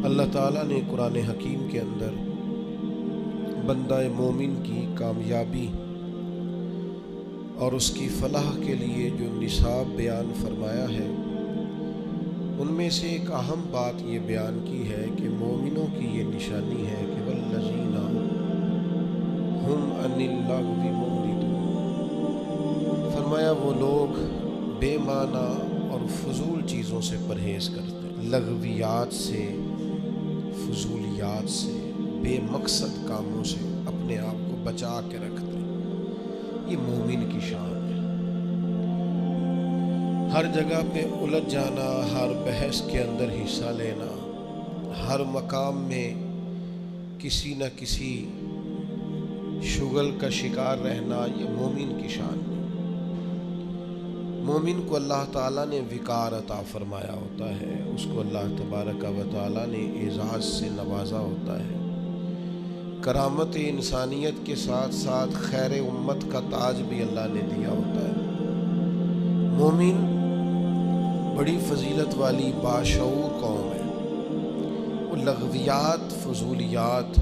اللہ تعالیٰ نے قرآن حکیم کے اندر بندہ مومن کی کامیابی اور اس کی فلاح کے لیے جو نصاب بیان فرمایا ہے، ان میں سے ایک اہم بات یہ بیان کی ہے کہ مومنوں کی یہ نشانی ہے کہ والذین ہم عن اللغو معرضون، فرمایا وہ لوگ بے معنی اور فضول چیزوں سے پرہیز کرتے ہیں، لغویات سے، فضولیات سے، بے مقصد کاموں سے اپنے آپ کو بچا کے رکھتے ہیں۔ یہ مومن کی شان ہے۔ ہر جگہ پہ الجھ جانا، ہر بحث کے اندر حصہ لینا، ہر مقام میں کسی نہ کسی شغل کا شکار رہنا، یہ مومن کی شان ہے۔ مومن کو اللہ تعالیٰ نے وقار عطا فرمایا ہوتا ہے، اس کو اللہ تبارک و تعالیٰ نے اعزاز سے نوازا ہوتا ہے، کرامت انسانیت کے ساتھ ساتھ خیر امت کا تاج بھی اللہ نے دیا ہوتا ہے۔ مومن بڑی فضیلت والی باشعور قوم ہے، وہ لغویات، فضولیات،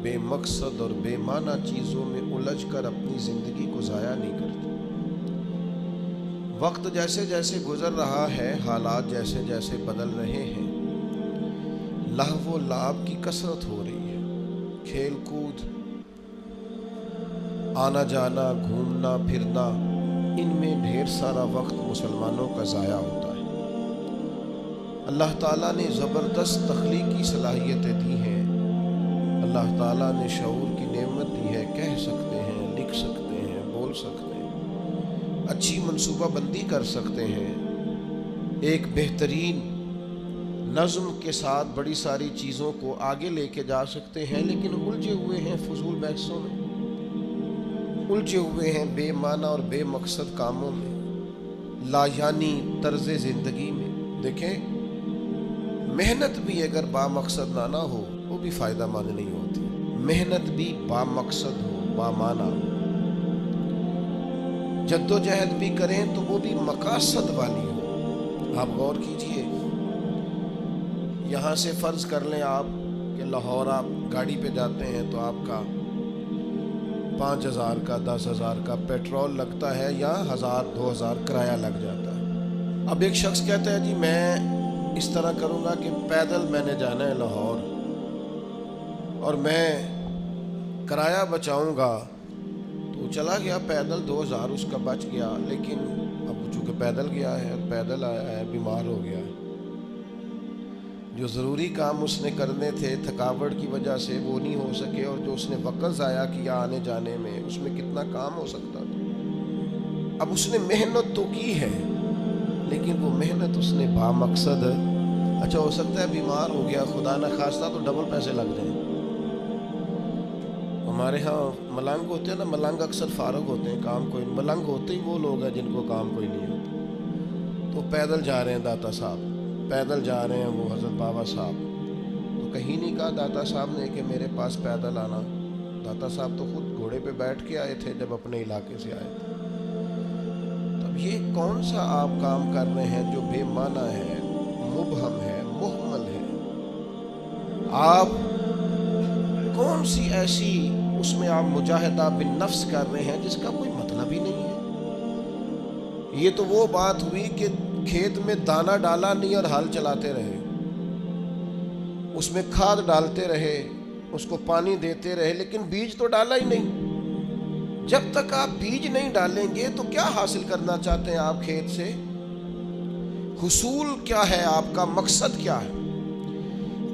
بے مقصد اور بے معنی چیزوں میں الجھ کر اپنی زندگی کو ضائع نہیں کرتے۔ وقت جیسے جیسے گزر رہا ہے، حالات جیسے جیسے بدل رہے ہیں، لہو و لعب کی کثرت ہو رہی ہے، کھیل کود، آنا جانا، گھومنا پھرنا، ان میں ڈھیر سارا وقت مسلمانوں کا ضائع ہوتا ہے۔ اللہ تعالیٰ نے زبردست تخلیقی صلاحیتیں دی ہیں، اللہ تعالیٰ نے شعور کی نعمت دی ہے، کہہ سکتے ہیں، لکھ سکتے ہیں، بول سکتے ہیں، اچھی منصوبہ بندی کر سکتے ہیں، ایک بہترین نظم کے ساتھ بڑی ساری چیزوں کو آگے لے کے جا سکتے ہیں، لیکن الجھے ہوئے ہیں فضول بحثوں میں، الجھے ہوئے ہیں بے معنی اور بے مقصد کاموں میں، لایعنی طرز زندگی میں۔ دیکھیں، محنت بھی اگر با مقصد نہ ہو وہ بھی فائدہ مند نہیں ہوتی، محنت بھی با مقصد ہو، با معنی ہو، جد و جہد بھی کریں تو وہ بھی مقاصد والی ہو۔ آپ غور کیجئے، یہاں سے فرض کر لیں آپ کہ لاہور آپ گاڑی پہ جاتے ہیں تو آپ کا 5,000 کا 10,000 کا پیٹرول لگتا ہے، یا 1,000 2,000 کرایہ لگ جاتا ہے۔ اب ایک شخص کہتا ہے جی میں اس طرح کروں گا کہ پیدل میں نے جانا ہے لاہور اور میں کرایہ بچاؤں گا، تو چلا گیا پیدل، 2,000 اس کا بچ گیا، لیکن اب چونکہ پیدل گیا ہے، پیدل آیا ہے، بیمار ہو گیا ہے، جو ضروری کام اس نے کرنے تھے تھکاوٹ کی وجہ سے وہ نہیں ہو سکے، اور جو اس نے وقت ضائع کیا آنے جانے میں، اس میں کتنا کام ہو سکتا تھا۔ اب اس نے محنت تو کی ہے، لیکن وہ محنت اس نے با مقصد، اچھا ہو سکتا ہے بیمار ہو گیا، خدا نہ خواستہ تو ڈبل پیسے لگ جائیں۔ ہمارے ہاں ملنگ ہوتے ہیں نا، ملنگ اکثر فارغ ہوتے ہیں، کام کوئی، ملنگ ہوتے ہی وہ لوگ ہیں جن کو کام کوئی نہیں ہوتا، تو پیدل جا رہے ہیں داتا صاحب، پیدل جا رہے ہیں وہ حضرت بابا صاحب، تو کہیں نہیں کہا داتا صاحب نے کہ میرے پاس پیدل آنا، داتا صاحب تو خود گھوڑے پہ بیٹھ کے آئے تھے جب اپنے علاقے سے آئے تھے۔ تب یہ کون سا آپ کام کر رہے ہیں جو بے معنی ہے، مبہم ہے، مہمل ہے؟ آپ کون سی ایسی اس میں آپ مجاہدہ بالنفس کر رہے ہیں جس کا کوئی مطلب ہی نہیں ہے؟ یہ تو وہ بات ہوئی کہ کھیت میں دانہ ڈالا نہیں اور ہل چلاتے رہے، اس میں کھاد ڈالتے رہے، اس کو پانی دیتے رہے، لیکن بیج تو ڈالا ہی نہیں۔ جب تک آپ بیج نہیں ڈالیں گے تو کیا حاصل کرنا چاہتے ہیں آپ کھیت سے؟ حصول کیا ہے آپ کا، مقصد کیا ہے؟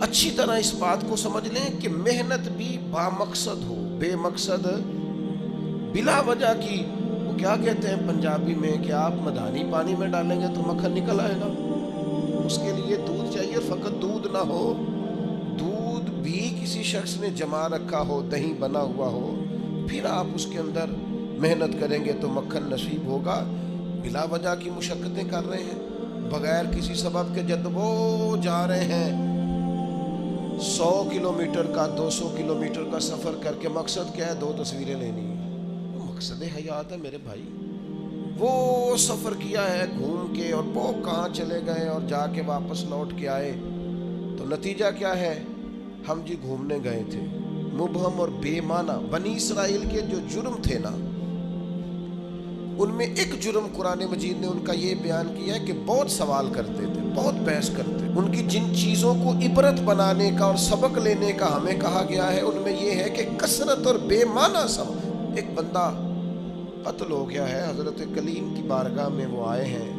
اچھی طرح اس بات کو سمجھ لیں کہ محنت بھی با مقصد ہو، بے مقصد بلا وجہ کی، وہ کیا کہتے ہیں پنجابی میں کہ آپ مدھانی پانی میں ڈالیں گے تو مکھن نکل آئے گا، اس کے لیے دودھ چاہیے، فقط دودھ نہ ہو، دودھ بھی کسی شخص نے جما رکھا ہو، دہی بنا ہوا ہو، پھر آپ اس کے اندر محنت کریں گے تو مکھن نصیب ہوگا۔ بلا وجہ کی مشقتیں کر رہے ہیں، بغیر کسی سبب کے جد وہ جا رہے ہیں 100 کلومیٹر کا 200 کلومیٹر کا سفر کر کے، مقصد کیا ہے؟ 2 تصویریں لینی ہے، مقصد حیات ہے میرے بھائی۔ وہ سفر کیا ہے گھوم کے، اور وہ کہاں چلے گئے اور جا کے واپس لوٹ کے آئے، تو نتیجہ کیا ہے؟ ہم جی گھومنے گئے تھے، مبہم اور بے معنی بنی اسرائیل کے جو جرم تھے نا، ان میں ایک جرم قرآن مجید نے ان کا یہ بیان کیا ہے کہ بہت سوال کرتے تھے، بہت بحث کرتے۔ ان کی جن چیزوں کو عبرت بنانے کا اور سبق لینے کا ہمیں کہا گیا ہے، ان میں یہ ہے کہ کثرت اور بے معنی سوال۔ ایک بندہ قتل ہو گیا ہے، حضرت کلیم کی بارگاہ میں وہ آئے ہیں،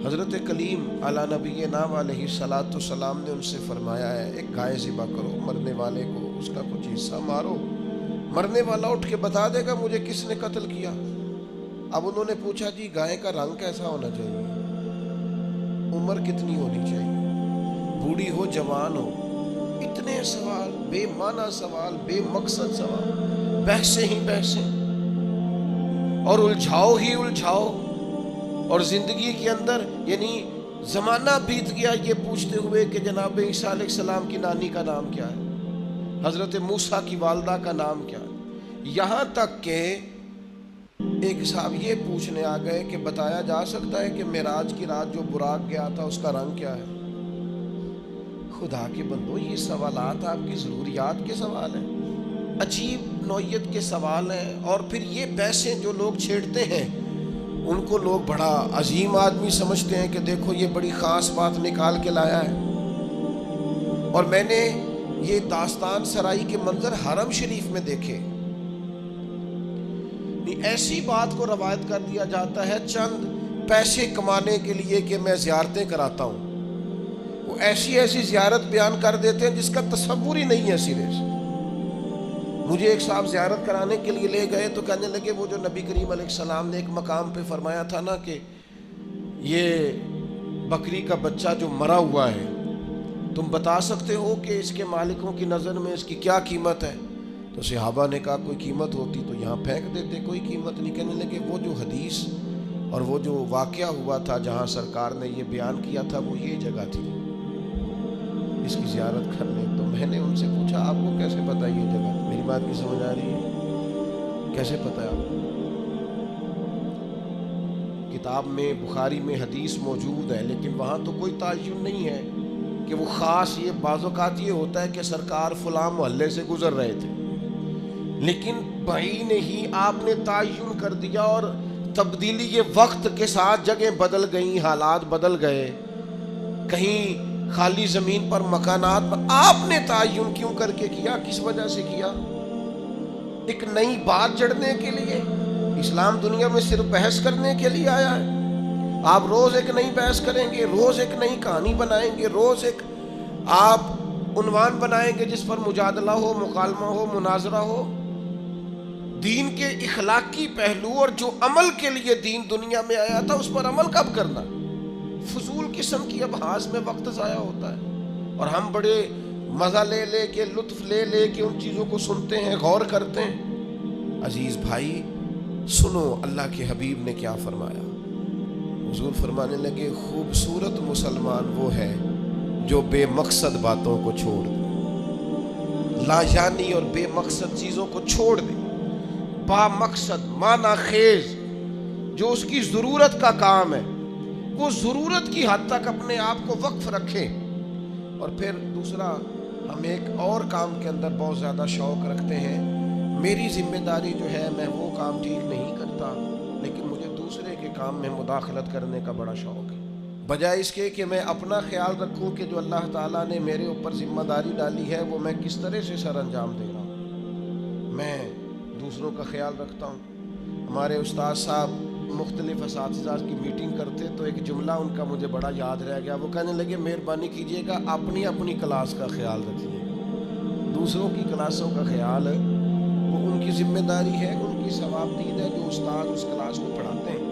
حضرت کلیم علی نبینا علیہ الصلوۃ والسلام نے ان سے فرمایا ہے ایک گائے ذبح کرو، مرنے والے کو اس کا کچھ حصہ مارو، مرنے والا اٹھ کے بتا دے گا مجھے کس نے قتل کیا۔ اب انہوں نے پوچھا جی گائے کا رنگ کیسا ہونا چاہیے، عمر کتنی ہونی چاہیے، بوڑھی ہو جوان ہو، اتنے سوال، بے معنی سوال، بے مقصد سوال، بحثیں ہی بحثیں اور الجھاؤ ہی الجھاؤ۔ اور زندگی کے اندر یعنی زمانہ بیت گیا یہ پوچھتے ہوئے کہ جناب عیسیٰ علیہ السلام کی نانی کا نام کیا ہے، حضرت موسیٰ کی والدہ کا نام کیا ہے، یہاں تک کہ ایک صاحب یہ پوچھنے آ گئے کہ بتایا جا سکتا ہے کہ معراج کی رات جو براق گیا تھا اس کا رنگ کیا ہے۔ خدا کے بندو، یہ سوالات آپ کی ضروریات کے سوال ہیں، عجیب نوعیت کے سوال ہیں۔ اور پھر یہ بحثیں جو لوگ چھیڑتے ہیں ان کو لوگ بڑا عظیم آدمی سمجھتے ہیں کہ دیکھو یہ بڑی خاص بات نکال کے لایا ہے۔ اور میں نے یہ داستان سرائی کے منظر حرم شریف میں دیکھے، ایسی بات کو روایت کر دیا جاتا ہے چند پیسے کمانے کے لیے کہ میں زیارتیں کراتا ہوں، وہ ایسی ایسی زیارت بیان کر دیتے ہیں جس کا تصور ہی نہیں ہے سرے سے۔ مجھے ایک صاحب زیارت کرانے کے لیے لے گئے تو کہنے لگے وہ جو نبی کریم علیہ السلام نے ایک مقام پہ فرمایا تھا نا کہ یہ بکری کا بچہ جو مرا ہوا ہے تم بتا سکتے ہو کہ اس کے مالکوں کی نظر میں اس کی کیا قیمت ہے؟ تو صحابہ نے کہا کوئی قیمت ہوتی تو یہاں پھینک دیتے، کوئی قیمت نہیں۔ کہنے لگے وہ جو حدیث اور وہ جو واقعہ ہوا تھا جہاں سرکار نے یہ بیان کیا تھا وہ یہ جگہ تھی، اس کی زیارت کر لیں۔ تو میں نے ان سے پوچھا آپ کو کیسے پتا یہ جگہ؟ میری بات کی سمجھ آ رہی ہے؟ کیسے پتا ہے آپ کو؟ کتاب میں بخاری میں حدیث موجود ہے لیکن وہاں تو کوئی تعین نہیں ہے کہ وہ خاص، یہ بعض اوقات یہ ہوتا ہے کہ سرکار فلاں محلے سے گزر رہے تھے لیکن بعین ہی آپ نے تعین کر دیا اور تبدیلی یہ وقت کے ساتھ جگہ بدل گئیں، حالات بدل گئے، کہیں خالی زمین پر مکانات پر آپ نے تعین کیوں کر کے کیا؟ کس وجہ سے کیا؟ ایک نئی بات جڑنے کے لیے؟ اسلام دنیا میں صرف بحث کرنے کے لیے آیا ہے؟ آپ روز ایک نئی بحث کریں گے، روز ایک نئی کہانی بنائیں گے، روز ایک آپ عنوان بنائیں گے جس پر مجادلہ ہو، مکالمہ ہو، مناظرہ ہو۔ دین کے اخلاقی پہلو اور جو عمل کے لیے دین دنیا میں آیا تھا اس پر عمل کب کرنا؟ فضول قسم کی ابحاث میں وقت ضائع ہوتا ہے اور ہم بڑے مزہ لے لے کے، لطف لے لے کے ان چیزوں کو سنتے ہیں، غور کرتے ہیں۔ عزیز بھائی سنو اللہ کے حبیب نے کیا فرمایا۔ حضور فرمانے لگے خوبصورت مسلمان وہ ہے جو بے مقصد باتوں کو چھوڑ دے، لا یعنی اور بے مقصد چیزوں کو چھوڑ دے، با مقصد معنی خیز جو اس کی ضرورت کا کام ہے وہ ضرورت کی حد تک اپنے آپ کو وقف رکھے۔ اور پھر دوسرا، ہم ایک اور کام کے اندر بہت زیادہ شوق رکھتے ہیں، میری ذمہ داری جو ہے میں وہ کام ٹھیک نہیں کرتا لیکن مجھے دوسرے کے کام میں مداخلت کرنے کا بڑا شوق ہے، بجائے اس کے کہ میں اپنا خیال رکھوں کہ جو اللہ تعالیٰ نے میرے اوپر ذمہ داری ڈالی ہے وہ میں کس طرح سے سر انجام دے رہا ہوں، میں دوسروں کا خیال رکھتا ہوں۔ ہمارے استاد صاحب مختلف اساتذہ کی میٹنگ کرتے تو ایک جملہ ان کا مجھے بڑا یاد رہ گیا، وہ کہنے لگے مہربانی کیجیے گا اپنی اپنی کلاس کا خیال رکھیے گا، دوسروں کی کلاسوں کا خیال وہ ان کی ذمہ داری ہے، ان کی ثواب دید ہے جو استاد اس کلاس کو پڑھاتے ہیں۔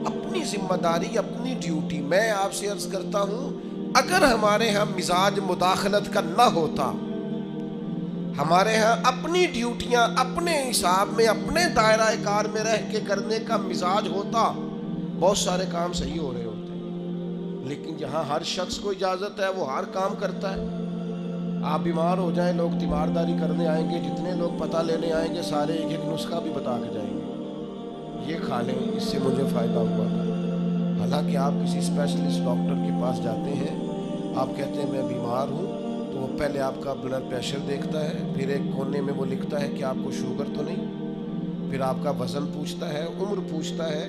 اپنی ذمہ داری، اپنی ڈیوٹی۔ میں آپ سے عرض کرتا ہوں اگر ہمارے ہاں مزاج مداخلت کا نہ ہوتا، ہمارے ہاں اپنی ڈیوٹیاں اپنے حساب میں اپنے دائرہ کار میں رہ کے کرنے کا مزاج ہوتا، بہت سارے کام صحیح ہو رہے ہوتے۔ لیکن جہاں ہر شخص کو اجازت ہے وہ ہر کام کرتا ہے۔ آپ بیمار ہو جائیں، لوگ تیمارداری کرنے آئیں گے، جتنے لوگ پتہ لینے آئیں گے سارے ایک ایک نسخہ بھی بتا کے جائیں گے، یہ کھا لیں اس سے مجھے فائدہ ہوا تھا۔ حالانکہ آپ کسی اسپیشلسٹ ڈاکٹر کے پاس جاتے ہیں آپ کہتے ہیں میں بیمار ہوں، تو وہ پہلے آپ کا بلڈ پریشر دیکھتا ہے، پھر ایک کونے میں وہ لکھتا ہے کہ آپ کو شوگر تو نہیں، پھر آپ کا وزن پوچھتا ہے، عمر پوچھتا ہے۔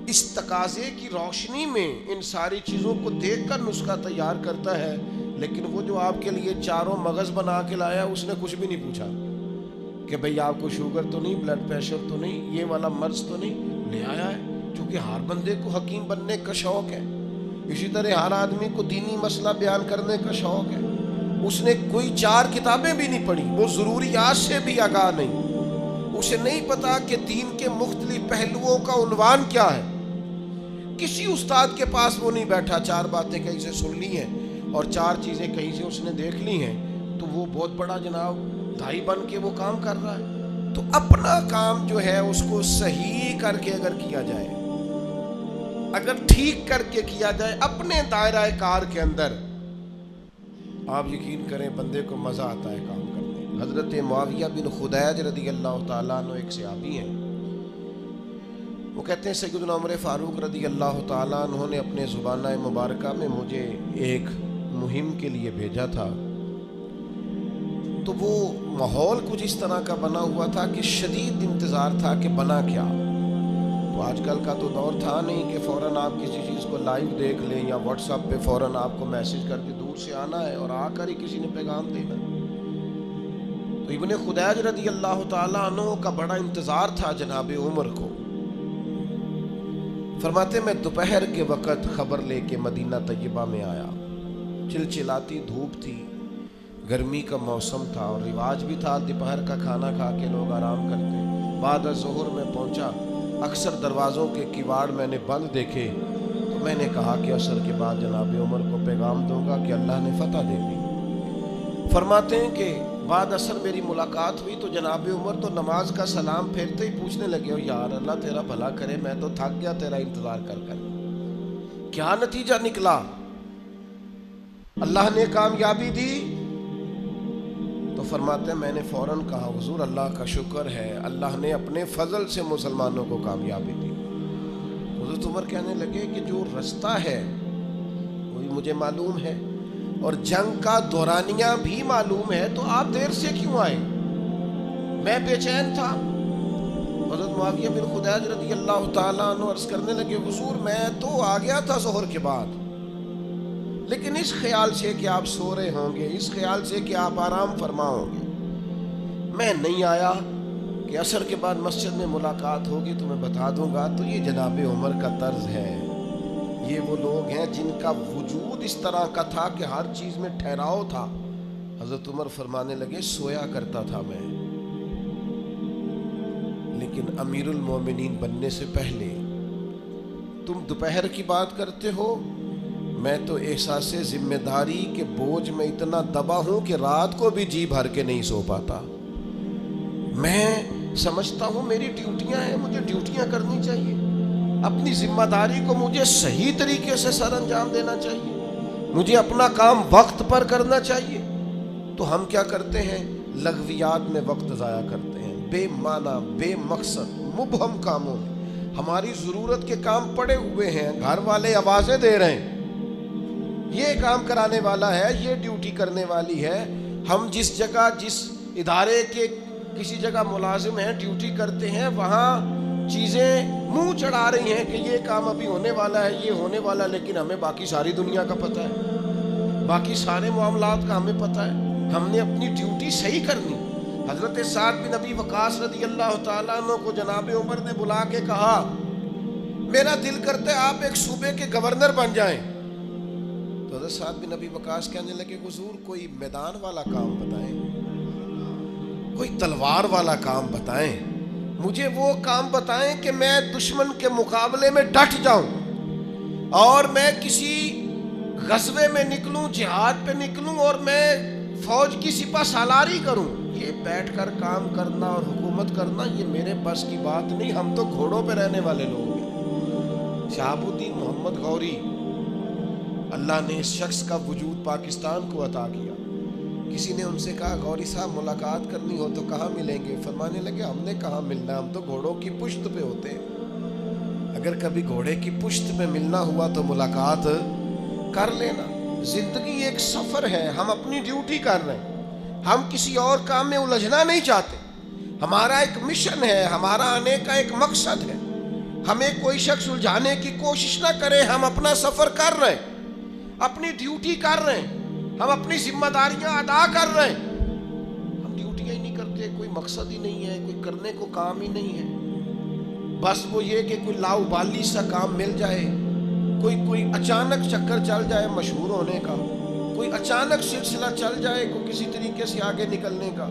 اس تقاضے کی روشنی میں ان ساری چیزوں کو دیکھ کر نسخہ تیار کرتا ہے، لیکن وہ جو آپ کے لیے چاروں مغز بنا کے لایا اس نے کچھ بھی نہیں پوچھا کہ بھئی آپ کو شوگر تو نہیں، بلڈ پریشر تو نہیں، یہ والا مرض تو نہیں، لے آیا ہے۔ چونکہ ہر بندے کو حکیم بننے کا شوق ہے، اسی طرح ہر آدمی کو دینی مسئلہ بیان کرنے کا شوق ہے۔ اس نے کوئی 4 کتابیں بھی نہیں پڑھی، وہ ضروریات سے بھی آگاہ نہیں، اسے نہیں پتا کہ دین کے مختلف پہلوؤں کا عنوان کیا ہے۔ کسی استاد کے پاس وہ نہیں بیٹھا، 4 باتیں کہیں سے سن لی ہیں اور 4 چیزیں کہیں سے اس نے دیکھ لی ہیں تو وہ بہت بڑا جناب دائی بن کے وہ کام کر رہا ہے۔ تو اپنا کام جو ہے اس کو صحیح کر کے اگر کیا جائے، اگر ٹھیک کر کے کیا جائے اپنے دائرہ کار کے اندر، آپ یقین کریں بندے کو مزہ آتا ہے کام کرنے۔ حضرت معاویہ بن خدیج رضی اللہ تعالیٰ عنہ ایک صحابی ہیں، وہ کہتے ہیں سیدنا عمر فاروق رضی اللہ تعالیٰ عنہ نے اپنے زبانہ مبارکہ میں مجھے ایک مہم کے لیے بھیجا تھا، تو وہ ماحول کچھ اس طرح کا بنا ہوا تھا کہ شدید انتظار تھا کہ بنا کیا۔ تو آج کل کا تو دور تھا نہیں کہ فوراً آپ کسی چیز کو لائیو دیکھ لیں یا واٹس ایپ پہ فوراً آپ کو میسج کر کے دور سے آنا ہے اور آ کر ہی کسی نے پیغام دینا۔ تو ابن خدیج رضی اللہ تعالیٰ عنہ کا بڑا انتظار تھا جناب عمر کو۔ فرماتے میں دوپہر کے وقت خبر لے کے مدینہ طیبہ میں آیا، چلچلاتی دھوپ تھی، گرمی کا موسم تھا اور رواج بھی تھا دوپہر کا کھانا کھا کے لوگ آرام کرتے۔ بعد ظہر میں پہنچا، اکثر دروازوں کے کیواڑ میں نے بند دیکھے، تو میں نے کہا کہ عصر کے بعد جناب عمر کو پیغام دوں گا کہ اللہ نے فتح دے دی۔ فرماتے ہیں کہ بعد عصر میری ملاقات ہوئی تو جناب عمر تو نماز کا سلام پھیرتے ہی پوچھنے لگے، او یار اللہ تیرا بھلا کرے، میں تو تھک گیا تیرا انتظار کر کر، کیا نتیجہ نکلا؟ اللہ نے کامیابی دی؟ تو فرماتے ہیں میں نے فوراً کہا حضور اللہ کا شکر ہے، اللہ نے اپنے فضل سے مسلمانوں کو کامیابی دی۔ حضرت عمر کہنے لگے کہ جو رستہ ہے وہی مجھے معلوم ہے اور جنگ کا دورانیہ بھی معلوم ہے، تو آپ دیر سے کیوں آئے؟ میں بے چین تھا۔ حضرت معاویہ بن خدیج رضی اللہ تعالیٰ عنہ عرض کرنے لگے حضور میں تو آ گیا تھا ظہر کے بعد، لیکن اس خیال سے کہ آپ سو رہے ہوں گے، اس خیال سے کہ آپ آرام فرما ہوں گے، میں نہیں آیا کہ عصر کے بعد مسجد میں ملاقات ہوگی تو میں بتا دوں گا۔ تو یہ جناب عمر کا طرز ہے، یہ وہ لوگ ہیں جن کا وجود اس طرح کا تھا کہ ہر چیز میں ٹھہراؤ تھا۔ حضرت عمر فرمانے لگے سویا کرتا تھا میں، لیکن امیر المومنین بننے سے پہلے تم دوپہر کی بات کرتے ہو، میں تو احساس ذمہ داری کے بوجھ میں اتنا دبا ہوں کہ رات کو بھی جی بھر کے نہیں سو پاتا۔ میں سمجھتا ہوں میری ڈیوٹیاں ہیں، مجھے ڈیوٹیاں کرنی چاہیے، اپنی ذمہ داری کو مجھے صحیح طریقے سے سر انجام دینا چاہیے، مجھے اپنا کام وقت پر کرنا چاہیے۔ تو ہم کیا کرتے ہیں؟ لغویات میں وقت ضائع کرتے ہیں، بے معنی بے مقصد مبہم کاموں میں۔ ہماری ضرورت کے کام پڑے ہوئے ہیں، گھر والے آوازیں دے رہے ہیں، یہ کام کرانے والا ہے، یہ ڈیوٹی کرنے والی ہے۔ ہم جس جگہ جس ادارے کے کسی جگہ ملازم ہیں، ڈیوٹی کرتے ہیں، وہاں چیزیں منہ چڑھا رہی ہیں کہ یہ کام ابھی ہونے والا ہے، یہ ہونے والا ہے، لیکن ہمیں باقی ساری دنیا کا پتہ ہے، باقی سارے معاملات کا ہمیں پتہ ہے۔ ہم نے اپنی ڈیوٹی صحیح کرنی۔ حضرت سعد بن ابی وقاص رضی اللہ تعالیٰ عنہ کو جناب عمر نے بلا کے کہا میرا دل کرتا ہے آپ ایک صوبے کے گورنر بن جائیں۔ تو حضرت سعد بن ابی وقاص کہنے لگے حضور کوئی میدان والا کام بتائیں، کوئی تلوار والا کام بتائیں، مجھے وہ کام بتائیں کہ میں دشمن کے مقابلے میں ڈٹ جاؤں اور میں کسی غزوے میں نکلوں، جہاد پہ نکلوں اور میں فوج کی سپہ سالاری کروں۔ یہ بیٹھ کر کام کرنا اور حکومت کرنا یہ میرے بس کی بات نہیں، ہم تو گھوڑوں پہ رہنے والے لوگ ہیں۔ شہاب الدین محمد غوری، اللہ نے اس شخص کا وجود پاکستان کو عطا کیا۔ کسی نے ان سے کہا غوری صاحب ملاقات کرنی ہو تو کہاں ملیں گے؟ فرمانے لگے ہم نے کہاں ملنا، ہم تو گھوڑوں کی پشت پہ ہوتے ہیں، اگر کبھی گھوڑے کی پشت پہ ملنا ہوا تو ملاقات کر لینا۔ زندگی ایک سفر ہے، ہم اپنی ڈیوٹی کر رہے ہیں، ہم کسی اور کام میں الجھنا نہیں چاہتے. ہمارا ایک مشن ہے، ہمارا آنے کا ایک مقصد ہے. ہمیں کوئی شخص الجھانے کی کوشش نہ کرے. ہم اپنا سفر کر رہے ہیں، اپنی ڈیوٹی کر رہے ہیں، ہم اپنی ذمہ داریاں ادا کر رہے ہیں. ہم ڈیوٹیاں ہی نہیں کرتے، کوئی مقصد ہی نہیں ہے، کوئی کرنے کو کام ہی نہیں ہے. بس وہ یہ کہ کوئی لاؤبالی سا کام مل جائے، کوئی اچانک چکر چل جائے مشہور ہونے کا، کوئی اچانک سلسلہ چل جائے کوئی کسی طریقے سے آگے نکلنے کا،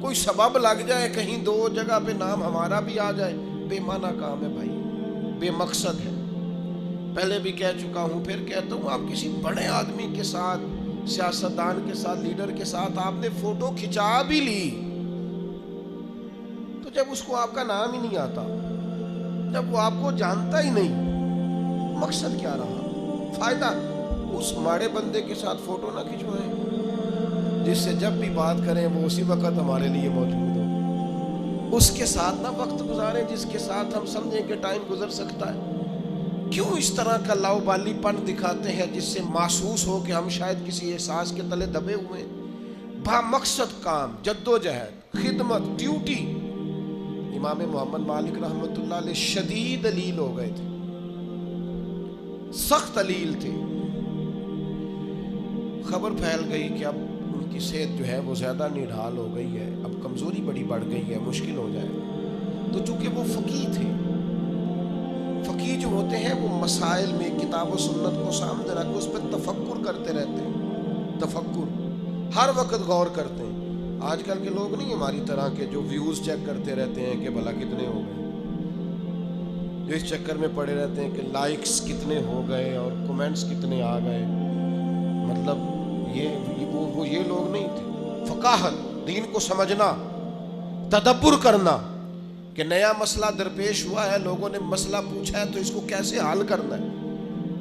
کوئی سبب لگ جائے کہیں دو جگہ پہ نام ہمارا بھی آ جائے. بے معنی کام ہے بھائی، بے مقصد ہے. پہلے بھی کہہ چکا ہوں، پھر کہتا ہوں، آپ کسی بڑے آدمی کے ساتھ، سیاستدان کے ساتھ، لیڈر کے ساتھ آپ نے فوٹو کھچا بھی لی، تو جب اس کو آپ کا نام ہی نہیں آتا، جب وہ آپ کو جانتا ہی نہیں، مقصد کیا رہا؟ فائدہ؟ اس ماڑے بندے کے ساتھ فوٹو نہ کھنچوائیں جس سے جب بھی بات کریں وہ اسی وقت ہمارے لیے موجود ہو. اس کے ساتھ نہ وقت گزاریں جس کے ساتھ ہم سمجھیں کہ ٹائم گزر سکتا ہے. کیوں اس طرح کا لاؤبالی پن دکھاتے ہیں جس سے محسوس ہو کہ ہم شاید کسی احساس کے تلے دبے ہوئے ہیں؟ با مقصد کام، جدوجہد، خدمت، ڈیوٹی. امام محمد مالک رحمۃ اللہ علیہ شدید علیل ہو گئے تھے، سخت علیل تھے. خبر پھیل گئی کہ اب ان کی صحت جو ہے وہ زیادہ نڈھال ہو گئی ہے، اب کمزوری بڑی بڑھ گئی ہے، مشکل ہو جائے. تو چونکہ وہ فقیہ تھے، فقیہ جو ہوتے ہیں وہ مسائل میں کتاب و سنت کو سامنے رکھ کے اس پہ تفکر کرتے رہتے ہیں. تفکر، ہر وقت غور کرتے ہیں. آج کل کے لوگ نہیں ہماری طرح کے جو ویوز چیک کرتے رہتے ہیں کہ بھلا کتنے ہو گئے، جو اس چکر میں پڑے رہتے ہیں کہ لائکس کتنے ہو گئے اور کومنٹس کتنے آ گئے. مطلب یہ لوگ نہیں تھے. فقاہت، دین کو سمجھنا، تدبر کرنا کہ نیا مسئلہ درپیش ہوا ہے، لوگوں نے مسئلہ پوچھا ہے تو اس کو کیسے حل کرنا ہے،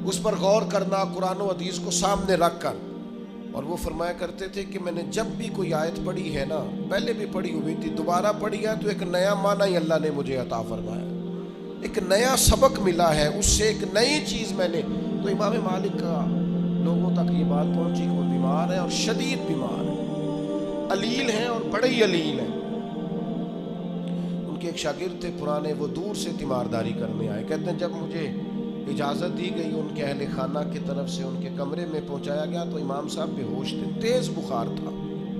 اس پر غور کرنا قرآن و حدیث کو سامنے رکھ کر. اور وہ فرمایا کرتے تھے کہ میں نے جب بھی کوئی آیت پڑھی ہے نا، پہلے بھی پڑھی ہوئی تھی، دوبارہ پڑھی ہے تو ایک نیا معنی ہی اللہ نے مجھے عطا فرمایا، ایک نیا سبق ملا ہے، اس سے ایک نئی چیز میں نے. تو امام مالک کا لوگوں تک یہ بات پہنچی کہ وہ بیمار ہے اور شدید بیمار ہے، علیل ہیں اور بڑے ہی علیل ہیں. ان کے ایک شاگرد تھے پرانے، وہ دور سے تیمارداری کرنے آئے. کہتے ہیں جب مجھے اجازت دی گئی ان کے اہل خانہ کی طرف سے، ان کے کمرے میں پہنچایا گیا تو امام صاحب بے ہوش تھے، تیز بخار تھا.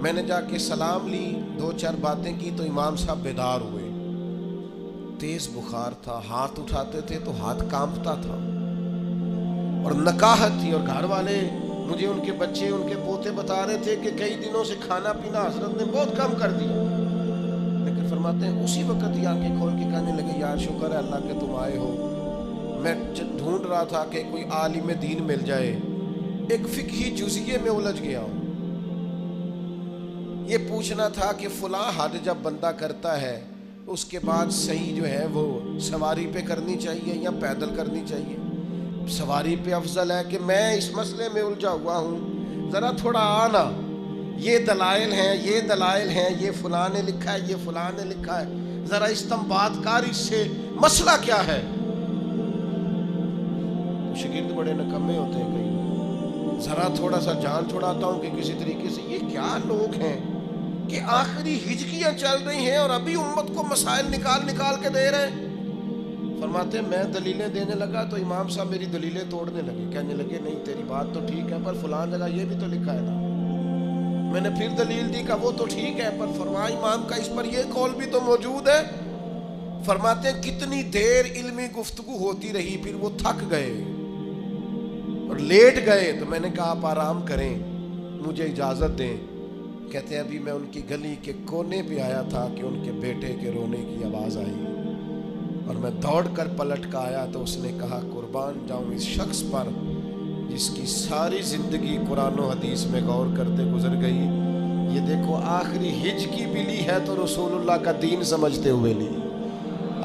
میں نے جا کے سلام لی، دو چار باتیں کی تو امام صاحب بیدار ہوئے. تیز بخار تھا، ہاتھ اٹھاتے تھے تو ہاتھ کانپتا تھا اور نکاہت تھی. اور گھر والے مجھے ان کے بچے، ان کے پوتے بتا رہے تھے کہ کئی دنوں سے کھانا پینا حضرت نے بہت کم کر دیا. لیکن فرماتے ہیں اسی وقت ہی آنکھیں کھول کے کہنے لگے، یار شکر ہے اللہ کہ تم آئے ہو. میں ڈھونڈ رہا تھا کہ کوئی عالم دین مل جائے، ایک فقہی جزئیے میں الجھ گیا ہوں. یہ پوچھنا تھا کہ فلاں حد جب بندہ کرتا ہے اس کے بعد صحیح جو ہے وہ سواری پہ کرنی چاہیے یا پیدل کرنی چاہیے. سواری پہ افضل ہے کہ میں اس مسئلے میں الجھا ہوا ہوں، ذرا تھوڑا آنا، یہ دلائل ہیں، یہ دلائل ہیں، یہ فلاں نے لکھا ہے، یہ فلاں نے لکھا ہے، ذرا استنباط کاری سے مسئلہ کیا ہے. شاگرد بڑے نکمے ہوتے ہیں کئی، ذرا تھوڑا سا جان چھڑاتا ہوں کہ کسی طریقے سے. یہ کیا لوگ ہیں کہ آخری ہجکیاں چل رہی ہیں اور ابھی امت کو مسائل نکال کے دے رہے ہیں. فرماتے ہیں میں دلیلیں دینے لگا تو امام صاحب میری دلیلیں توڑنے لگے، کہنے لگے نہیں تیری بات تو ٹھیک ہے پر فلاں جگہ یہ بھی تو لکھا ہے نا. میں نے پھر دلیل دی کہ وہ تو ٹھیک ہے پر فرمایا امام کا اس پر یہ قول بھی تو موجود ہے. فرماتے ہیں کتنی دیر علمی گفتگو ہوتی رہی، پھر وہ تھک گئے اور لیٹ گئے. تو میں نے کہا آپ آرام کریں، مجھے اجازت دیں. کہتے ہیں ابھی میں ان کی گلی کے کونے پہ آیا تھا کہ ان کے بیٹے کے رونے کی آواز آئی اور میں دوڑ کر پلٹ کر آیا تو اس نے کہا قربان جاؤں اس شخص پر جس کی ساری زندگی قرآن و حدیث میں غور کرتے گزر گئی. یہ دیکھو آخری ہجکی بھی لی ہے تو رسول اللہ کا دین سمجھتے ہوئے لی.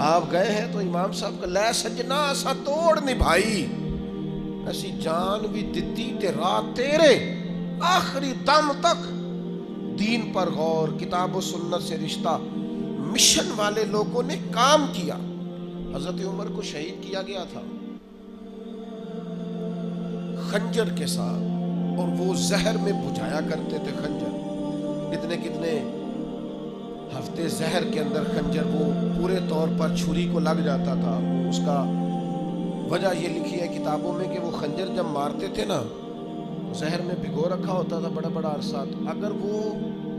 آپ گئے ہیں تو امام صاحب کا لے سجنا اسا توڑ نبھائی، ایسی جان بھی دتی تے رات تیرے، آخری دم تک دین پر غور، کتاب و سنت سے رشتہ. مشن والے لوگوں نے کام کیا. حضرت عمر کو شہید کیا گیا تھا خنجر کے ساتھ. اور وہ زہر میں بجھایا کرتے تھے خنجر. کتنے کتنے ہفتے زہر کے اندر خنجر وہ پورے طور پر چھری کو لگ جاتا تھا. اس کا وجہ یہ لکھی ہے کتابوں میں کہ وہ خنجر جب مارتے تھے نا زہر میں بھگو رکھا ہوتا تھا بڑا بڑا عرصہ. تو اگر وہ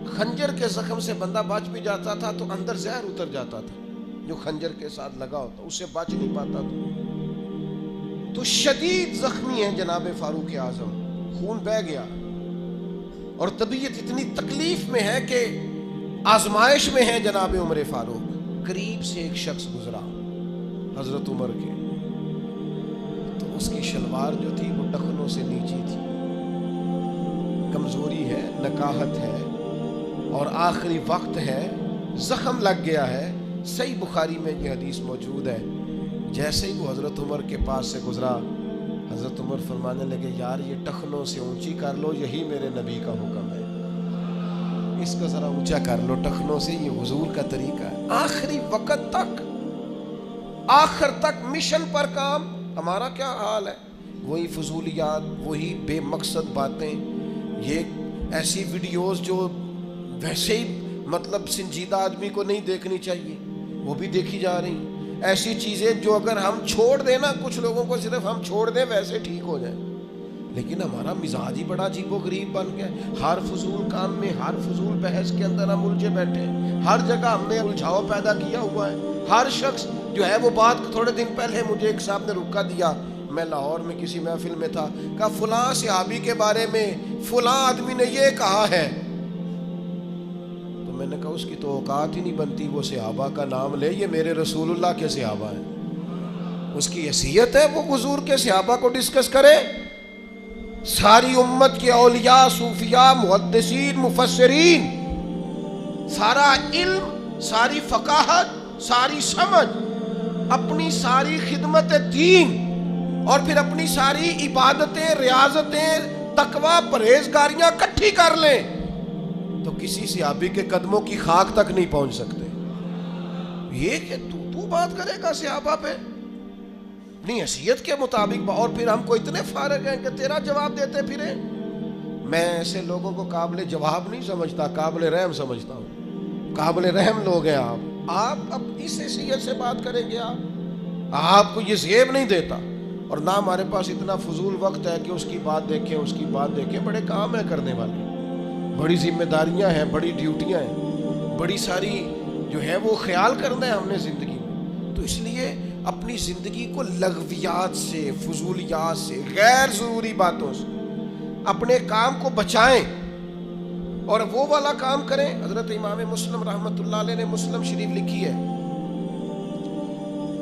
خنجر کے زخم سے بندہ بچ بھی جاتا تھا تو اندر زہر اتر جاتا تھا جو خنجر کے ساتھ لگا ہوتا, اس سے بچ نہیں پاتا تھا. تو شدید زخمی ہیں جناب فاروق اعظم, خون بہہ گیا اور طبیعت اتنی تکلیف میں ہے کہ آزمائش میں ہے جناب عمر فاروق. قریب سے ایک شخص گزرا حضرت عمر کے, تو اس کی شلوار جو تھی وہ ٹخنوں سے نیچی تھی. کمزوری ہے, نکاہت ہے اور آخری وقت ہے, زخم لگ گیا ہے. صحیح بخاری میں یہ حدیث موجود ہے. جیسے ہی وہ حضرت عمر کے پاس سے گزرا, حضرت عمر فرمانے لگے یار یہ ٹخنوں سے اونچی کر لو, یہی میرے نبی کا حکم ہے, اس کو ذرا اونچا کر لو ٹخنوں سے, یہ حضور کا طریقہ ہے. آخری وقت تک, آخر تک مشن پر کام. ہمارا کیا حال ہے؟ وہی فضولیات, وہی بے مقصد باتیں, یہ ایسی ویڈیوز جو ویسے ہی مطلب سنجیدہ آدمی کو نہیں دیکھنی چاہیے وہ بھی دیکھی جا رہی ہیں. ایسی چیزیں جو اگر ہم چھوڑ دیں نا, کچھ لوگوں کو صرف ہم چھوڑ دیں ویسے ٹھیک ہو جائیں, لیکن ہمارا مزاج ہی بڑا عجیب و غریب بن گیا. ہر فضول کام میں, ہر فضول بحث کے اندر ہم الجھے بیٹھے ہیں. ہر جگہ ہم نے الجھاؤ پیدا کیا ہوا ہے. ہر شخص جو ہے وہ بات تھوڑے دن پہلے مجھے ایک صاحب نے روکا دیا, میں لاہور میں کسی محفل میں تھا, کہا فلاں صحابی کے بارے میں فلاں آدمی نے یہ کہا ہے. تو میں نے کہا اس کی تو اوقات ہی نہیں بنتی, وہ صحابہ کا نام لے, یہ میرے رسول اللہ کے صحابہ ہیں, اس کی حیثیت ہے وہ حضور کے صحابہ کو ڈسکس کرے. ساری امت کے اولیاء, صوفیاء, محدثین, مفسرین, سارا علم, ساری فقاہت, ساری سمجھ, اپنی ساری خدمت دین اور پھر اپنی ساری عبادتیں, ریاضتیں, تقوی, پرہیزگاریاں کٹھی کر لیں تو کسی صحابی کے قدموں کی خاک تک نہیں پہنچ سکتے. یہ کہ تو بات کرے گا صحابہ پہ اپنی حیثیت کے مطابق, اور پھر ہم کو اتنے فارغ ہیں کہ تیرا جواب دیتے پھریں. میں ایسے لوگوں کو قابل جواب نہیں سمجھتا, قابل رحم سمجھتا ہوں. قابل رحم لوگ ہیں آپ اب اس حیثیت سے بات کریں گے. آپ کو یہ زیب نہیں دیتا, اور نہ ہمارے پاس اتنا فضول وقت ہے کہ اس کی بات دیکھیں, اس کی بات دیکھیں. بڑے کام ہیں کرنے والے, بڑی ذمہ داریاں ہیں, بڑی ڈیوٹیاں ہیں, بڑی ساری جو ہے وہ خیال کرنا ہے ہم نے زندگی میں. تو اس لیے اپنی زندگی کو لغویات سے, فضولیات سے, غیر ضروری باتوں سے اپنے کام کو بچائیں اور وہ والا کام کریں. حضرت امام مسلم رحمۃ اللہ علیہ نے مسلم شریف لکھی ہے,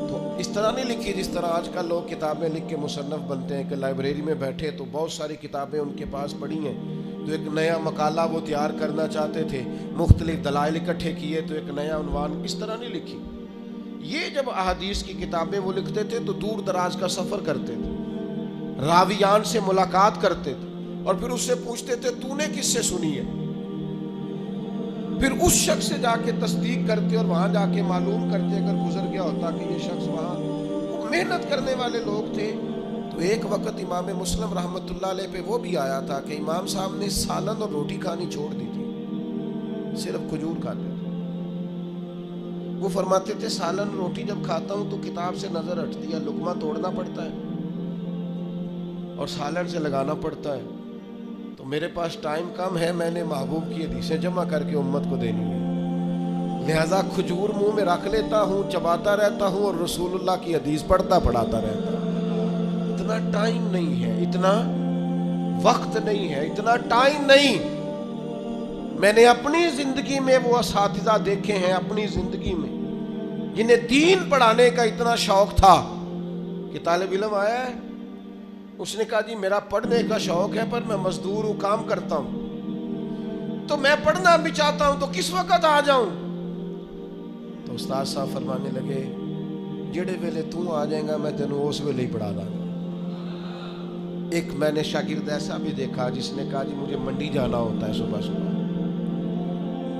تو اس طرح نہیں لکھی جس طرح آج کل لوگ کتابیں لکھ کے مصنف بنتے ہیں کہ لائبریری میں بیٹھے تو بہت ساری کتابیں ان کے پاس پڑھی ہیں, تو ایک نیا مقالہ وہ تیار کرنا چاہتے تھے, مختلف دلائل اکٹھے کیے تو ایک نیا عنوان. اس طرح نہیں لکھی. یہ جب احادیث کی کتابیں وہ لکھتے تھے تو دور دراز کا سفر کرتے تھے, راویان سے ملاقات کرتے تھے اور پھر اس سے پوچھتے تھے تو نے کس سے سنی ہے, پھر اس شخص سے جا کے تصدیق کرتے اور وہاں جا کے معلوم کرتے. اگر گزر گیا ہوتا کہ یہ شخص وہاں, وہ محنت کرنے والے لوگ تھے. تو ایک وقت امام مسلم رحمۃ اللہ علیہ پہ وہ بھی آیا تھا کہ امام صاحب نے سالن اور روٹی کھانی چھوڑ دی تھی, صرف کھجور کھاتے تھے. وہ فرماتے تھے سالن روٹی جب کھاتا ہوں تو کتاب سے نظر ہٹتی ہے, لقمہ توڑنا پڑتا ہے اور سالن سے لگانا پڑتا ہے, تو میرے پاس ٹائم کم ہے, میں نے محبوب کی حدیثیں جمع کر کے امت کو دینی ہے, لہذا کھجور منہ میں رکھ لیتا ہوں, چباتا رہتا ہوں اور رسول اللہ کی حدیث پڑھاتا رہتا ہوں. اتنا ٹائم نہیں ہے, اتنا وقت نہیں ہے, اتنا ٹائم نہیں. میں نے اپنی زندگی میں وہ اساتذہ دیکھے ہیں اپنی زندگی میں جنہیں دین پڑھانے کا اتنا شوق تھا کہ طالب علم آیا ہے, اس نے کہا جی میرا پڑھنے کا شوق ہے پر میں مزدور ہوں, کام کرتا ہوں, تو میں پڑھنا بھی چاہتا ہوں, تو کس وقت آ جاؤں؟ تو استاد صاحب فرمانے لگے جڑے ویلے تو آ جائے گا میں تینوں اس ویلے ہی پڑھا داں گا. ایک میں نے شاگرد ایسا بھی دیکھا جس نے کہا جی مجھے منڈی جانا ہوتا ہے صبح صبح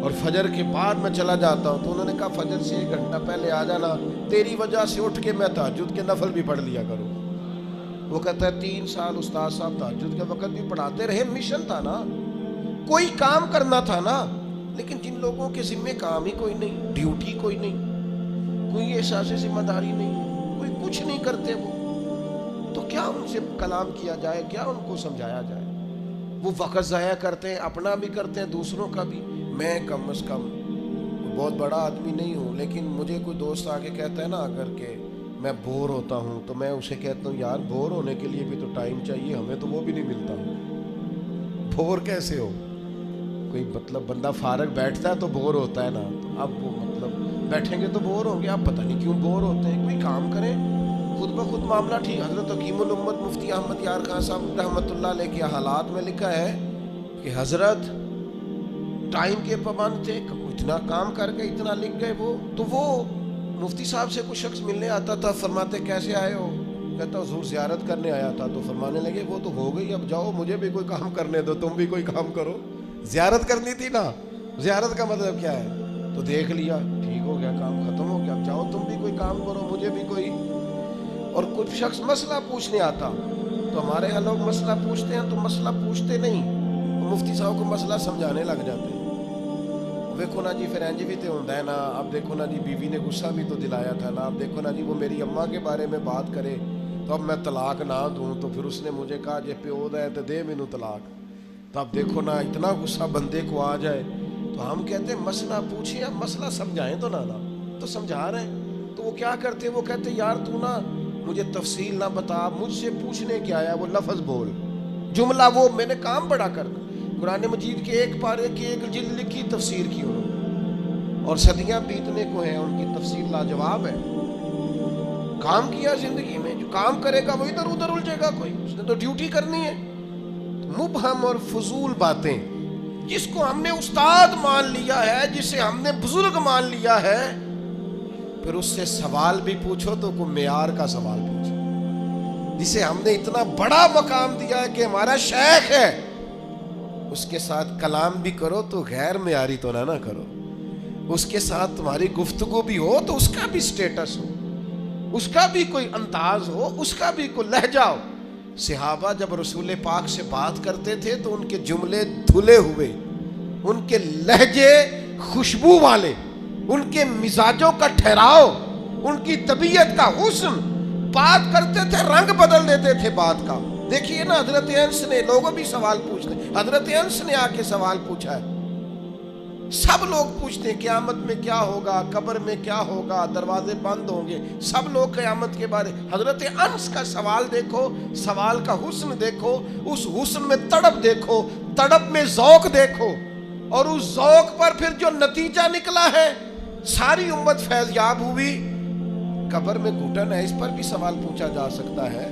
اور فجر کے بعد میں چلا جاتا ہوں, تو انہوں نے کہا فجر سے 1 گھنٹہ پہلے آ جانا, تیری وجہ سے اٹھ کے میں تہجد کے نفل بھی پڑھ لیا کروں. وہ کہتا ہے 3 سال استاد صاحب تہجد کے وقت بھی پڑھاتے رہے، مشن تھا نا، کوئی کام کرنا تھا نا، لیکن جن لوگوں کے ذمہ کام ہی کوئی نہیں، ڈیوٹی کوئی نہیں، کوئی احساس ذمہ داری نہیں، کوئی کچھ نہیں کرتے، وہ تو کیا ان سے کلام کیا جائے، کیا ان کو سمجھایا جائے؟ وہ وقت ضائع کرتے ہیں، اپنا بھی کرتے ہیں، دوسروں کا بھی۔ میں کم از کم بہت بڑا آدمی نہیں ہوں، لیکن مجھے کوئی دوست آ کے کہتا ہے نا اگر کہ میں بور ہوتا ہوں، تو میں اسے کہتا ہوں یار بور ہونے کے لیے بھی تو ٹائم چاہیے، ہمیں تو وہ بھی نہیں ملتا۔ بور کیسے ہو؟ کوئی مطلب بندہ فارغ بیٹھتا ہے تو بور ہوتا ہے نا، تو اب وہ مطلب بیٹھیں گے تو بور ہوں گے، آپ پتہ نہیں کیوں بور ہوتے ہیں، کوئی کام کریں، خود بخود معاملہ ٹھیک۔ حضرت حکیم الامت مفتی احمد یار خان صاحب رحمۃ اللہ علیہ کے حالات میں لکھا ہے کہ حضرت ٹائم کے پابند تھے، اتنا کام کر کے اتنا لکھ گئے وہ، تو وہ مفتی صاحب سے کوئی شخص ملنے آتا تھا، فرماتے کیسے آئے ہو؟ کہتا حضور زیارت کرنے آیا تھا، تو فرمانے لگے وہ تو ہو گئی، اب جاؤ مجھے بھی کوئی کام کرنے دو، تم بھی کوئی کام کرو، زیارت کرنی تھی نا، زیارت کا مطلب کیا ہے؟ تو دیکھ لیا ٹھیک ہو گیا، کام ختم ہو گیا، اب جاؤ تم بھی کوئی کام کرو، مجھے بھی کوئی۔ اور کچھ شخص مسئلہ پوچھنے آتا، تو ہمارے یہاں لوگ مسئلہ پوچھتے ہیں تو مسئلہ پوچھتے نہیں، مفتی صاحب کو مسئلہ سمجھانے لگ جاتے ہیں۔ دیکھو نا جی پھر انج بھی تو ہوتا ہے نا، اب دیکھو نا جی بیوی نے غصہ بھی تو دلایا تھا نا، اب دیکھو نا جی وہ میری اماں کے بارے میں بات کرے تو اب میں طلاق نہ دوں، تو پھر اس نے مجھے کہا جے پیو دا ہے تو دے مینوں طلاق، تو اب دیکھو نا اتنا غصہ بندے کو آ جائے، تو ہم کہتے ہیں مسئلہ پوچھیں، اب مسئلہ سمجھائیں تو نا، تو سمجھا رہے ہیں، تو وہ کیا کرتے ہیں، وہ کہتے ہیں یار تو نا مجھے تفصیل نہ بتا، مجھ سے پوچھنے کیا آیا، وہ لفظ بول، جملہ وہ میں نے کام بڑا کرنا۔ قرآن مجید کے ایک پارے کی ایک جلد لکھی، تفسیر کی انہوں نے، اور صدیاں بیتنے کو ہیں، ان کی تفسیر لاجواب ہے۔ کام کیا زندگی میں، جو کام کرے گا وہ ادھر ادھر الجھے گا، کوئی اس نے تو ڈیوٹی کرنی ہے۔ مبہم اور فضول باتیں، جس کو ہم نے استاد مان لیا ہے، جسے ہم نے بزرگ مان لیا ہے، پھر اس سے سوال بھی پوچھو تو کوئی معیار کا سوال پوچھو۔ جسے ہم نے اتنا بڑا مقام دیا ہے کہ ہمارا شیخ ہے، اس کے ساتھ کلام بھی کرو تو غیر معیاری تو نہ کرو، اس کے ساتھ تمہاری گفتگو بھی ہو تو اس کا بھی سٹیٹس ہو، اس کا بھی کوئی انداز ہو، اس کا بھی کوئی لہجہ ہو۔ صحابہ جب رسول پاک سے بات کرتے تھے تو ان کے جملے دھلے ہوئے، ان کے لہجے خوشبو والے، ان کے مزاجوں کا ٹھہراؤ، ان کی طبیعت کا حسن، بات کرتے تھے رنگ بدل دیتے تھے بات کا۔ دیکھیے نا حضرت انس نے، لوگوں بھی سوال پوچھتے ہیں، حضرت انس نے آ کے سوال پوچھا ہے، سب لوگ پوچھتے ہیں قیامت میں کیا ہوگا، قبر میں کیا ہوگا، دروازے بند ہوں گے، سب لوگ قیامت کے بارے۔ حضرت انس کا سوال دیکھو، سوال کا حسن دیکھو، اس حسن میں تڑپ دیکھو، تڑپ میں ذوق دیکھو، اور اس ذوق پر پھر جو نتیجہ نکلا ہے، ساری امت فیض یاب ہوئی۔ قبر میں گھٹن ہے، اس پر بھی سوال پوچھا جا سکتا ہے،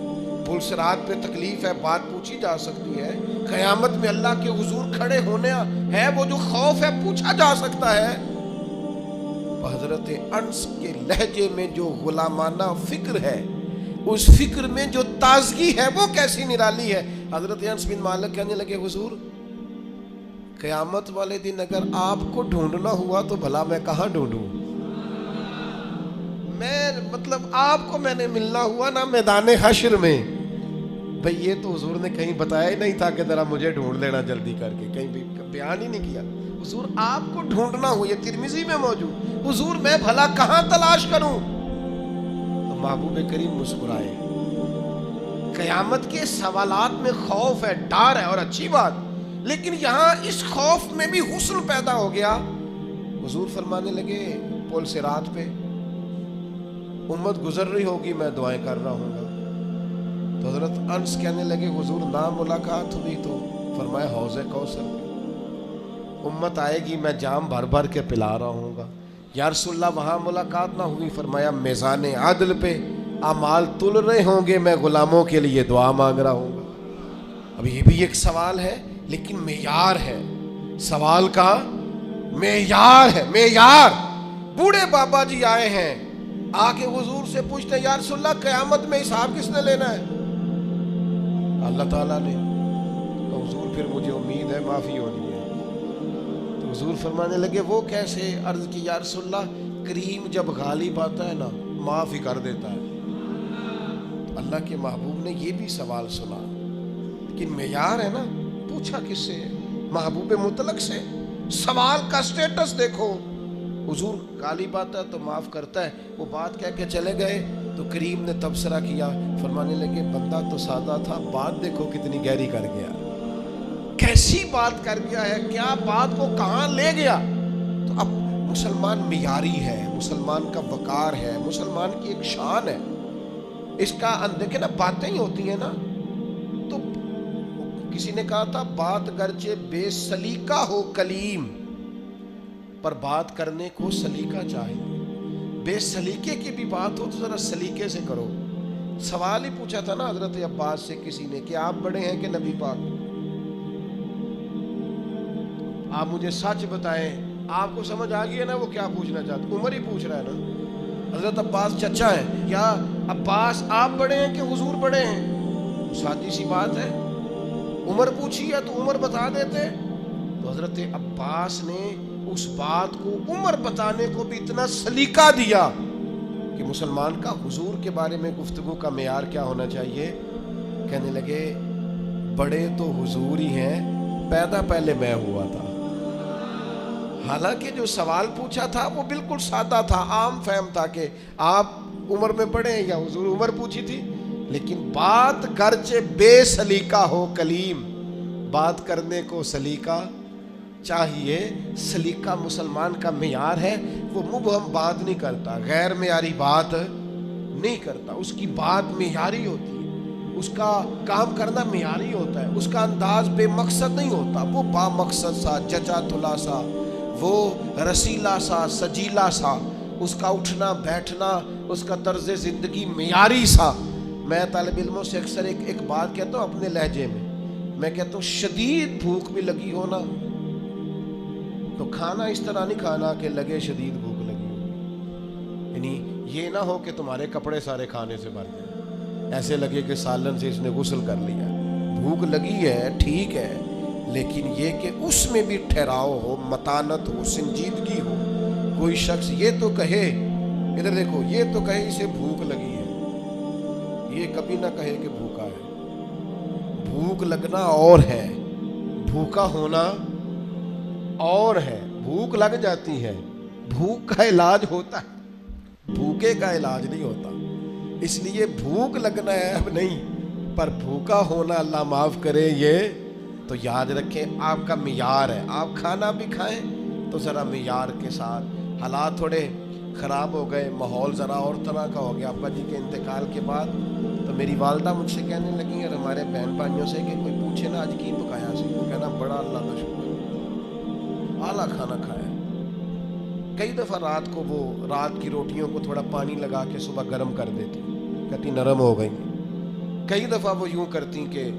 پل صراط پہ تکلیف ہے، بات پوچھی جا سکتی ہے، قیامت میں اللہ کے حضور کھڑے ہونے ہے، وہ جو خوف ہے پوچھا جا سکتا ہے۔ حضرت انس کے لہجے میں جو غلامانہ فکر ہے، اس فکر میں جو تازگی ہے، وہ کیسی نرالی ہے۔ حضرت انس بن مالک کہنے لگے حضور قیامت والے دن اگر آپ کو ڈھونڈنا ہوا تو بھلا میں کہاں ڈھونڈوں؟ میں مطلب آپ کو میں نے ملنا ہوا نا میدان حشر میں، بھئی یہ تو حضور نے کہیں بتایا ہی نہیں تھا کہ ذرا مجھے ڈھونڈ لینا جلدی کر کے، کہیں بھی بیان ہی نہیں کیا۔ حضور آپ کو ڈھونڈنا ہو، یہ ترمذی میں موجود، حضور میں بھلا کہاں تلاش کروں؟ تو محبوب کریم مسکرائے۔ قیامت کے سوالات میں خوف ہے، ڈر ہے، اور اچھی بات، لیکن یہاں اس خوف میں بھی حسن پیدا ہو گیا۔ حضور فرمانے لگے پل صراط پہ امت گزر رہی ہوگی، میں دعائیں کر رہا ہوں گا، تو حضرت انس کہنے لگے حضور نہ ملاقات ہوئی تو؟ فرمایا حوض کوثر پہ امت آئے گی، میں جام بھر بھر کے پلا رہا ہوں گا۔ یا رسول اللہ وہاں ملاقات نہ ہوئی؟ فرمایا میزان عدل پہ اعمال تل رہے ہوں گے، میں غلاموں کے لیے دعا مانگ رہا ہوں گا۔ اب یہ بھی ایک سوال ہے، لیکن معیار ہے، سوال کا معیار ہے، معیار۔ بوڑھے بابا جی آئے ہیں، آ کے حضور سے پوچھتے ہیں یا رسول اللہ قیامت میں حساب کس نے لینا ہے؟ اللہ تعالیٰ نے۔ تو حضور پھر مجھے امید ہے معافی ہونی ہے۔ تو حضور فرمانے لگے وہ کیسے؟ عرض کی یا رسول اللہ کریم جب غالب آتا ہے نا معافی کر دیتا ہے۔ اللہ کے محبوب نے یہ بھی سوال سنا کہ معیار ہے نا، پوچھا کس سے؟ محبوب مطلق سے۔ سوال کا سٹیٹس دیکھو، حضور کالی بات ہے تو معاف کرتا ہے، وہ بات کہہ کے چلے گئے تو کریم نے تبصرہ کیا، فرمانے لگے بندہ تو سادہ تھا، بات دیکھو کتنی گہری کر گیا، کیسی بات کر گیا ہے، کیا بات کو کہاں لے گیا۔ تو اب مسلمان معیاری ہے، مسلمان کا وقار ہے، مسلمان کی ایک شان ہے، اس کا دیکھیں نا، باتیں ہی ہوتی ہیں نا۔ تو کسی نے کہا تھا بات گرچہ بے سلیقہ ہو کلیم، پر بات کرنے کو سلیقہ چاہیے۔ بے سلیقے کی بھی بات ہو تو ذرا سلیقے سے کرو۔ سوال ہی پوچھا تھا نا حضرت عباس سے کسی نے کہ آپ بڑے ہیں کہ نبی پاک؟ آپ مجھے سچ بتائیں، آپ کو سمجھ آ گئی ہے نا وہ کیا پوچھنا چاہتا؟ عمر ہی پوچھ رہا ہے نا، حضرت عباس چچا ہے، یا عباس آپ بڑے ہیں کہ حضور بڑے ہیں؟ سادی سی بات ہے، عمر پوچھی ہے تو عمر بتا دیتے۔ تو حضرت عباس نے اس بات کو عمر بتانے کو بھی اتنا سلیقہ دیا کہ مسلمان کا حضور کے بارے میں گفتگو کا معیار کیا ہونا چاہیے۔ کہنے لگے بڑے تو حضور ہی ہیں، پیدا پہلے میں ہوا تھا۔ حالانکہ جو سوال پوچھا تھا وہ بالکل سادہ تھا، عام فہم تھا کہ آپ عمر میں بڑے ہیں، یا حضور عمر پوچھی تھی۔ لیکن بات گرچہ بے سلیقہ ہو کلیم، بات کرنے کو سلیقہ چاہیے۔ سلیقہ مسلمان کا معیار ہے، وہ مبہم بات نہیں کرتا، غیر معیاری بات نہیں کرتا، اس کی بات معیاری ہوتی ہے، اس کا کام کرنا معیاری ہوتا ہے، اس کا انداز بے مقصد نہیں ہوتا، وہ با مقصد سا، جچا تلا سا، وہ رسیلا سا، سجیلا سا، اس کا اٹھنا بیٹھنا، اس کا طرز زندگی معیاری سا۔ میں طالب علموں سے اکثر ایک بات کہتا ہوں اپنے لہجے میں کہتا ہوں شدید بھوک بھی لگی ہو نا تو کھانا اس طرح نہیں کھانا کہ لگے شدید بھوک لگی ہو، یعنی یہ نہ ہو کہ تمہارے کپڑے سارے کھانے سے بھر گئے، ایسے لگے کہ سالن سے اس نے غسل کر لیا۔ بھوک لگی ہے ٹھیک ہے، لیکن یہ کہ اس میں بھی ٹھہراؤ ہو، متانت ہو، سنجیدگی ہو۔ کوئی شخص یہ تو کہے، ادھر دیکھو، یہ تو کہے اسے بھوک لگی ہے، یہ کبھی نہ کہے کہ بھوکا ہے۔ بھوک لگنا اور ہے، بھوکا ہونا اور ہے۔ بھوک لگ جاتی ہے، بھوک کا علاج ہوتا ہے، بھوکے کا علاج نہیں ہوتا۔ اس لیے بھوک لگنا عیب نہیں، پر بھوکا ہونا اللہ معاف کرے یہ تو یاد رکھیں آپ کا معیار ہے۔ آپ کھانا بھی کھائیں تو ذرا معیار کے ساتھ۔ حالات تھوڑے خراب ہو گئے، ماحول ذرا اور طرح کا ہو گیا ابا جی کے انتقال کے بعد، تو میری والدہ مجھ سے کہنے لگی اور ہمارے بہن بھائیوں سے کہ کوئی پوچھے نا آج کی پکایا سی، کہنا بڑا اللہ کا شکر، اعلیٰ کھانا کھایا۔ کئی دفعہ رات کو وہ رات کی روٹیوں کو تھوڑا پانی لگا کے صبح گرم کر دیتی، کہتی نرم ہو گئی۔ کئی دفعہ وہ یوں کرتی کہ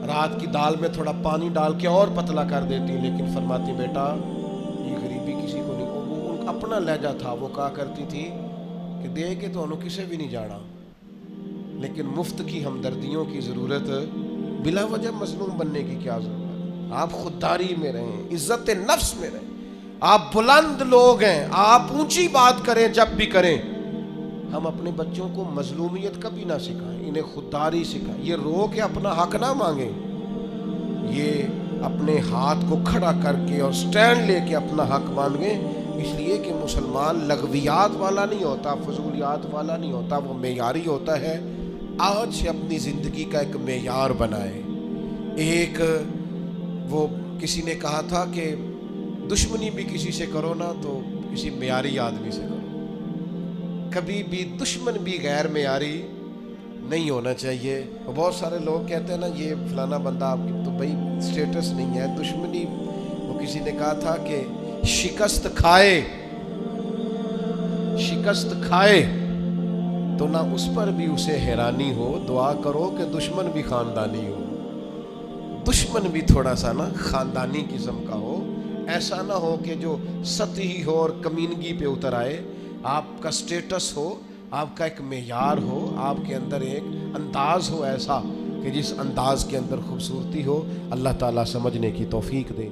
رات کی دال میں تھوڑا پانی ڈال کے اور پتلا کر دیتی، لیکن فرماتی بیٹا یہ غریبی کسی کو نہیں، وہ ان اپنا لہجہ تھا، وہ کہا کرتی تھی کہ دے کے تو انہوں کسے بھی نہیں جانا، لیکن مفت کی ہمدردیوں کی ضرورت، بلا وجہ مظلوم بننے کی کیا ضرورت۔ آپ خودداری میں رہیں، عزت نفس میں رہیں، آپ بلند لوگ ہیں، آپ اونچی بات کریں جب بھی کریں۔ ہم اپنے بچوں کو مظلومیت کبھی نہ سکھائیں، انہیں خودداری سکھائیں، یہ رو کے اپنا حق نہ مانگیں، یہ اپنے ہاتھ کو کھڑا کر کے اور سٹینڈ لے کے اپنا حق مانگیں۔ اس لیے کہ مسلمان لغویات والا نہیں ہوتا، فضولیات والا نہیں ہوتا، وہ معیاری ہوتا ہے۔ آج سے اپنی زندگی کا ایک معیار بنائے۔ ایک وہ کسی نے کہا تھا کہ دشمنی بھی کسی سے کرو نا تو کسی معیاری آدمی سے کرو، کبھی بھی دشمن بھی غیر معیاری نہیں ہونا چاہیے۔ بہت سارے لوگ کہتے ہیں نا یہ فلانا بندہ آپ کی، تو بھائی سٹیٹس نہیں ہے دشمنی۔ وہ کسی نے کہا تھا کہ شکست کھائے تو نہ اس پر بھی اسے حیرانی ہو، دعا کرو کہ دشمن بھی خاندانی ہو، دشمن بھی تھوڑا سا نا خاندانی قسم کا ہو، ایسا نہ ہو کہ جو سطحی ہو اور کمینگی پہ اتر آئے۔ آپ کا سٹیٹس ہو، آپ کا ایک معیار ہو، آپ کے اندر ایک انداز ہو ایسا کہ جس انداز کے اندر خوبصورتی ہو۔ اللہ تعالیٰ سمجھنے کی توفیق دے۔